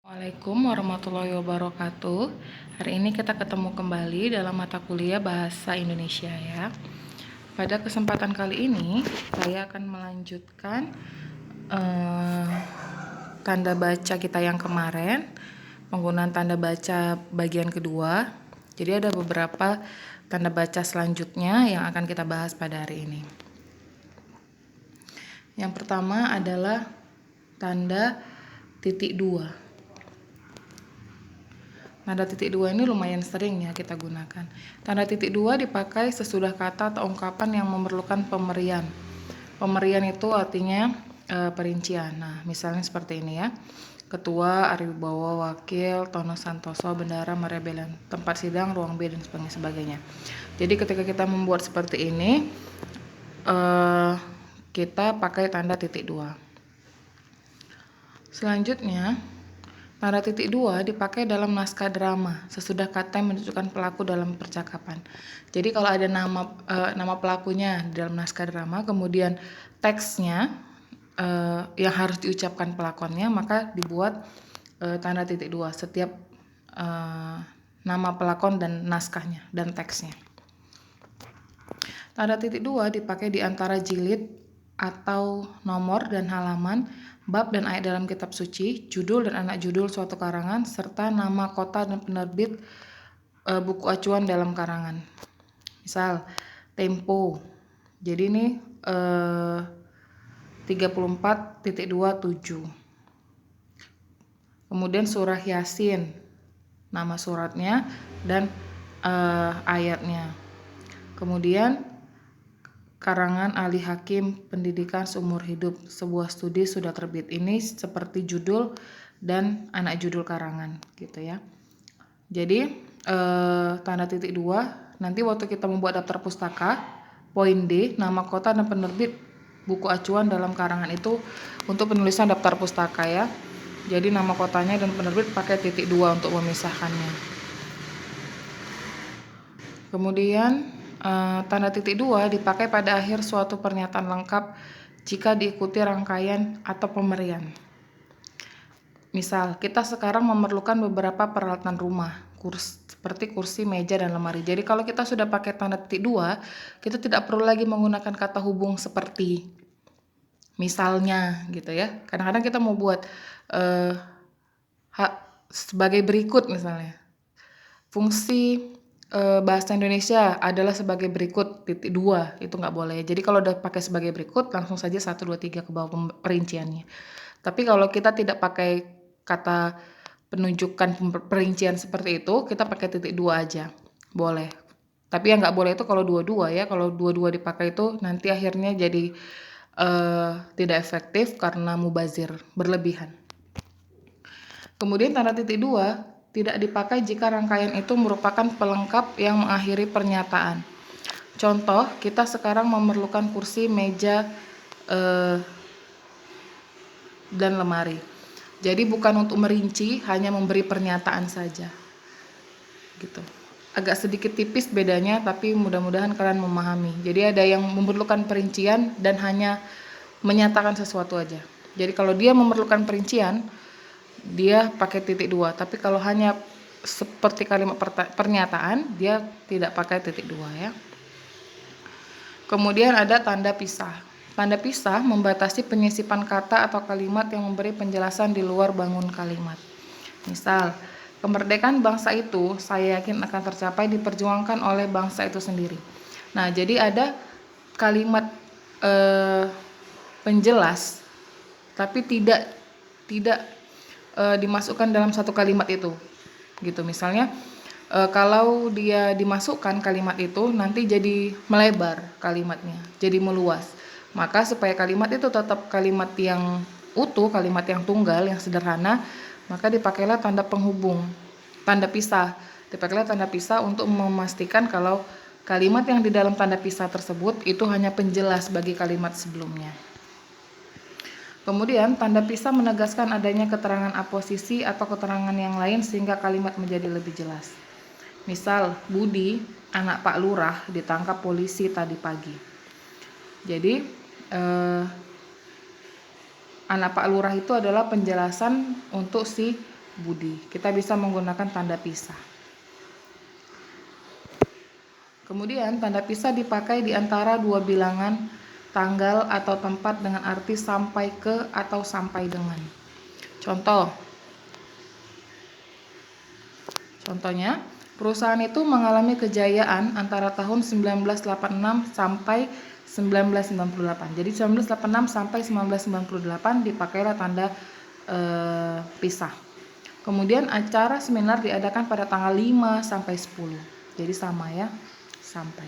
Assalamualaikum warahmatullahi wabarakatuh. Hari ini kita ketemu kembali dalam mata kuliah Bahasa Indonesia ya. Pada kesempatan kali ini saya akan melanjutkan tanda baca kita yang kemarin, penggunaan tanda baca bagian kedua. Jadi ada beberapa tanda baca selanjutnya yang akan kita bahas pada hari ini. Yang pertama adalah tanda titik dua. Tanda titik dua ini lumayan sering ya kita gunakan. Tanda titik dua dipakai sesudah kata atau ungkapan yang memerlukan pemberian. Pemberian itu artinya perincian. Nah, misalnya seperti ini ya. Ketua, Ari Wibowo, Wakil, Tono Santoso, Bendara, Maria Belen, tempat sidang, ruang B, dan sebagainya. Jadi ketika kita membuat seperti ini, kita pakai tanda titik dua. Selanjutnya, tanda titik dua dipakai dalam naskah drama sesudah kata yang menunjukkan pelaku dalam percakapan. Jadi kalau ada nama pelakunya di dalam naskah drama, kemudian teksnya yang harus diucapkan pelakonnya, maka dibuat tanda titik dua setiap nama pelakon dan naskahnya dan teksnya. Tanda titik dua dipakai di antara jilid atau nomor dan halaman, bab dan ayat dalam kitab suci, judul dan anak judul suatu karangan, serta nama kota dan penerbit buku acuan dalam karangan. Misal, Tempo. Jadi ini 34.27. Kemudian surah Yasin, nama suratnya dan ayatnya. Kemudian karangan Ali Hakim, Pendidikan Seumur Hidup, sebuah studi sudah terbit. Ini seperti judul dan anak judul karangan gitu ya. Jadi tanda titik dua nanti waktu kita membuat daftar pustaka, poin D, nama kota dan penerbit buku acuan dalam karangan itu untuk penulisan daftar pustaka ya. Jadi nama kotanya dan penerbit pakai titik dua untuk memisahkannya. Kemudian tanda titik dua dipakai pada akhir suatu pernyataan lengkap jika diikuti rangkaian atau pemberian. Misal, kita sekarang memerlukan beberapa peralatan rumah, seperti kursi, meja, dan lemari. Jadi kalau kita sudah pakai tanda titik dua, kita tidak perlu lagi menggunakan kata hubung seperti misalnya gitu ya. Kadang-kadang kita mau buat sebagai berikut misalnya. Fungsi bahasa Indonesia adalah sebagai berikut titik dua, itu nggak boleh. Jadi kalau udah pakai sebagai berikut langsung saja 1, 2, 3 ke bawah perinciannya. Tapi kalau kita tidak pakai kata penunjukan perincian seperti itu, kita pakai titik dua aja, boleh. Tapi yang nggak boleh itu kalau dua-dua ya. Kalau dua-dua dipakai itu nanti akhirnya jadi tidak efektif karena mubazir, berlebihan. Kemudian tanda titik dua tidak dipakai jika rangkaian itu merupakan pelengkap yang mengakhiri pernyataan. Contoh, kita sekarang memerlukan kursi, meja, dan lemari. Jadi bukan untuk merinci, hanya memberi pernyataan saja. Gitu. Agak sedikit tipis bedanya, tapi mudah-mudahan kalian memahami. Jadi ada yang memerlukan perincian dan hanya menyatakan sesuatu aja. Jadi kalau dia memerlukan perincian, dia pakai titik dua, tapi kalau hanya seperti kalimat pernyataan, dia tidak pakai titik dua ya. Kemudian ada tanda pisah. Tanda pisah membatasi penyisipan kata atau kalimat yang memberi penjelasan di luar bangun kalimat. Misal, kemerdekaan bangsa itu saya yakin akan tercapai diperjuangkan oleh bangsa itu sendiri. Nah, jadi ada kalimat penjelas, tapi tidak dimasukkan dalam satu kalimat itu gitu. Misalnya kalau dia dimasukkan kalimat itu nanti jadi melebar kalimatnya, jadi meluas. Maka supaya kalimat itu tetap kalimat yang utuh, kalimat yang tunggal, yang sederhana, maka dipakailah tanda penghubung, tanda pisah. Dipakailah tanda pisah untuk memastikan kalau kalimat yang di dalam tanda pisah tersebut itu hanya penjelas bagi kalimat sebelumnya. Kemudian tanda pisah menegaskan adanya keterangan aposisi atau keterangan yang lain sehingga kalimat menjadi lebih jelas. Misal, Budi, anak Pak Lurah, ditangkap polisi tadi pagi. Jadi, anak Pak Lurah itu adalah penjelasan untuk si budi. Kita bisa menggunakan tanda pisah. Kemudian tanda pisah dipakai di antara dua bilangan tanggal atau tempat dengan arti sampai ke atau sampai dengan. Contohnya, perusahaan itu mengalami kejayaan antara tahun 1986 sampai 1998. Jadi 1986 sampai 1998 dipakailah tanda pisah. Kemudian acara seminar diadakan pada tanggal 5 sampai 10. Jadi sama ya, sampai.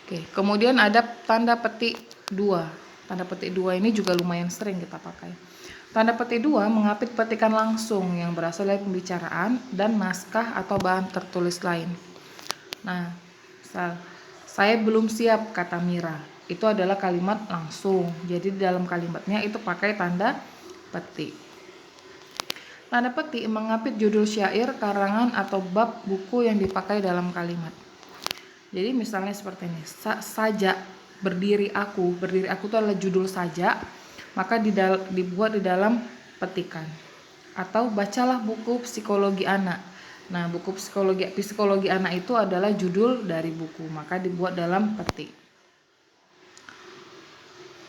Oke, kemudian ada tanda petik 2. Tanda petik 2 ini juga lumayan sering kita pakai. Tanda petik 2 mengapit petikan langsung yang berasal dari pembicaraan dan naskah atau bahan tertulis lain. Nah, misal, saya belum siap, kata Mira. Itu adalah kalimat langsung. Jadi di dalam kalimatnya itu pakai tanda petik. Tanda petik mengapit judul syair, karangan, atau bab buku yang dipakai dalam kalimat. Jadi misalnya seperti ini, sajak berdiri aku itu adalah judul sajak, maka dibuat di dalam petikan. Atau bacalah buku psikologi anak. Nah, buku psikologi anak itu adalah judul dari buku, maka dibuat dalam petik.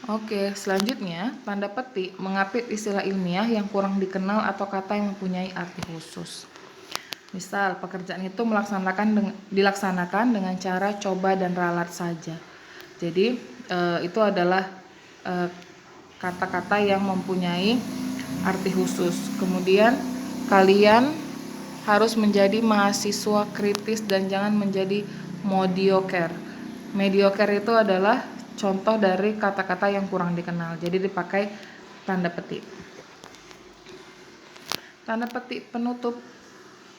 Oke, selanjutnya tanda petik mengapit istilah ilmiah yang kurang dikenal atau kata yang mempunyai arti khusus. Misal, pekerjaan itu dilaksanakan dengan cara coba dan ralat saja. Jadi, itu adalah kata-kata yang mempunyai arti khusus. Kemudian, kalian harus menjadi mahasiswa kritis dan jangan menjadi mediocre. Mediocre itu adalah contoh dari kata-kata yang kurang dikenal. Jadi dipakai tanda petik. Tanda petik penutup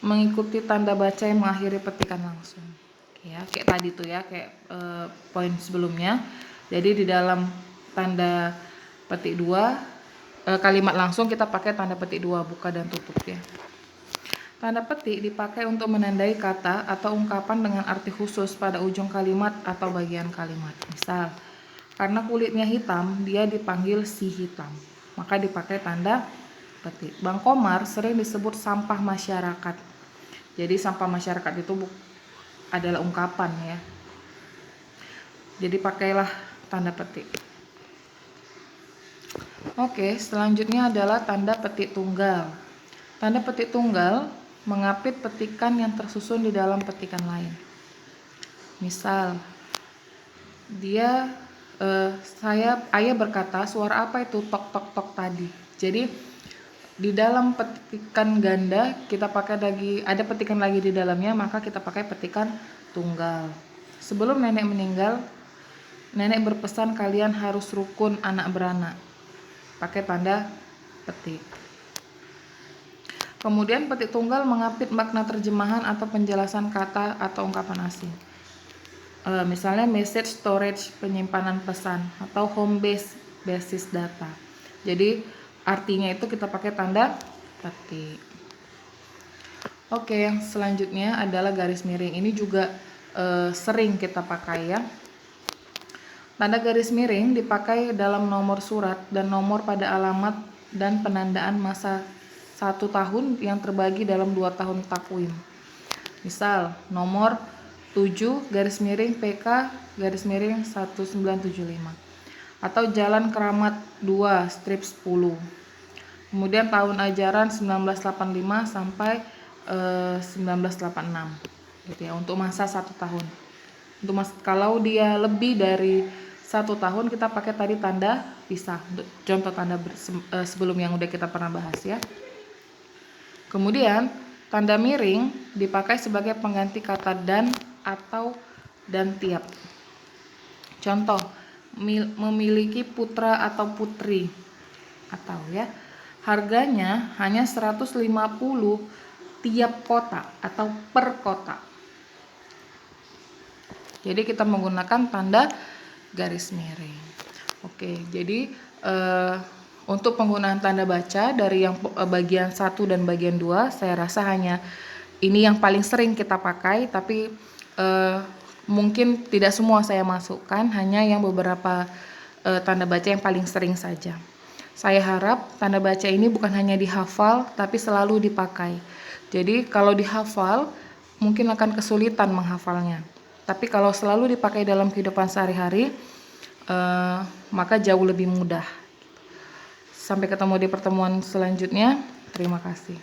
mengikuti tanda baca yang mengakhiri petikan langsung. Ya, kayak tadi tuh ya, kayak poin sebelumnya. Jadi di dalam tanda petik 2 kalimat langsung kita pakai tanda petik 2, buka dan tutup ya. Tanda petik dipakai untuk menandai kata atau ungkapan dengan arti khusus pada ujung kalimat atau bagian kalimat. Misal, karena kulitnya hitam, dia dipanggil si hitam. Maka dipakai tanda petik. Bang Komar sering disebut sampah masyarakat. Jadi sampah masyarakat itu adalah ungkapan ya. Jadi pakailah tanda petik. Oke, selanjutnya adalah tanda petik tunggal. Tanda petik tunggal mengapit petikan yang tersusun di dalam petikan lain. Misal, ayah berkata, suara apa itu tok tok tok tadi. Jadi di dalam petikan ganda kita pakai ada petikan lagi di dalamnya, maka kita pakai petikan tunggal. Sebelum nenek meninggal, nenek berpesan kalian harus rukun anak beranak. Pakai tanda petik. Kemudian petik tunggal mengapit makna terjemahan atau penjelasan kata atau ungkapan asing. Misalnya message storage, penyimpanan pesan, atau home base, basis data. Jadi artinya itu kita pakai tanda petik. Oke, yang selanjutnya adalah garis miring. Ini juga sering kita pakai ya. Tanda garis miring dipakai dalam nomor surat dan nomor pada alamat dan penandaan masa 1 tahun yang terbagi dalam 2 tahun takwim. Misal, nomor 7 garis miring PK garis miring 1975 atau Jalan Keramat 2 strip 10. Kemudian tahun ajaran 1985 sampai 1986 gitu ya, untuk masa 1 tahun. Kalau dia lebih dari 1 tahun kita pakai tadi tanda pisah. Contoh tanda sebelum yang udah kita pernah bahas ya. Kemudian tanda miring dipakai sebagai pengganti kata dan atau dan tiap. Contoh, memiliki putra atau putri. Atau ya, harganya hanya 150 tiap kota atau per kota. Jadi kita menggunakan tanda garis miring. Oke, jadi untuk penggunaan tanda baca dari yang bagian 1 dan bagian 2 saya rasa hanya ini yang paling sering kita pakai, tapi mungkin tidak semua saya masukkan, hanya yang beberapa tanda baca yang paling sering saja. Saya harap tanda baca ini bukan hanya dihafal, tapi selalu dipakai. Jadi kalau dihafal, mungkin akan kesulitan menghafalnya. Tapi kalau selalu dipakai dalam kehidupan sehari-hari, maka jauh lebih mudah. Sampai ketemu di pertemuan selanjutnya. Terima kasih.